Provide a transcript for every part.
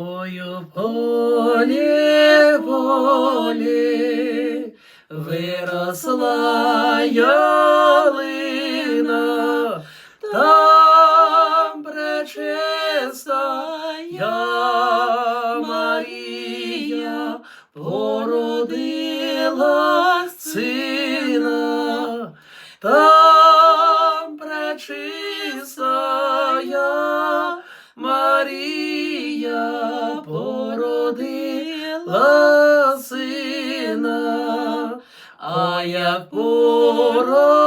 Ою полі, полі, виросла ялина, там пречистая Марія породила сина, там пречистая Марія породила сина, а як породила,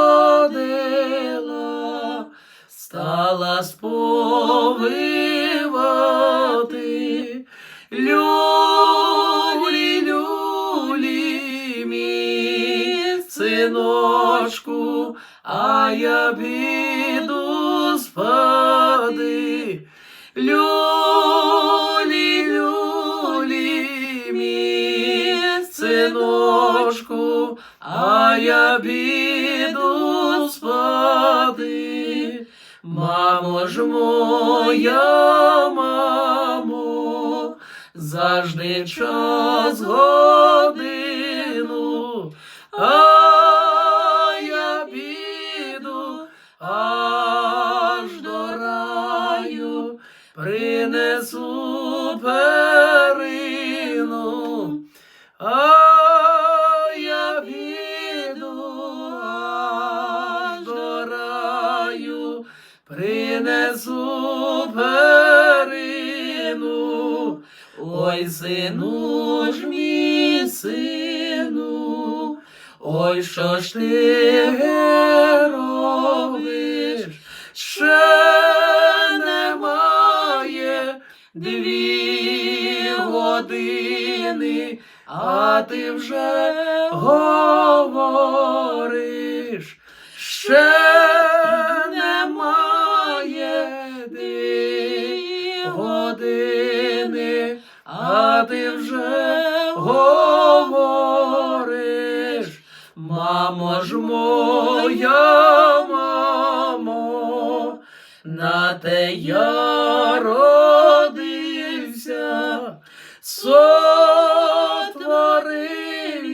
стала сповивати. Люлі, люлі, мій синочку, а я піду спати. Люлі, люлі, мій синочку, а я піду спати. Мамо ж моя, мамо, завжди час годину, а я піду аж до раю, принесу перину, а я піду аж до раю, принесу перину. Ой, сину ж мій сину, ой, що ж ти робиш? Ще немає 2 години, а ти вже говориш. Ще немає 2 години, а ти вже говориш. Мамо ж моя, мамо, на те я родився, сотворив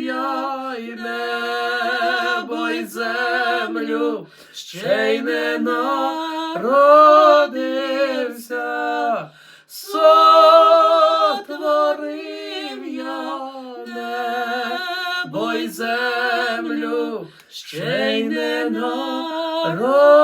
я й небо й землю, ще й не народився. Сотворив я небо й землю, ще й не народився.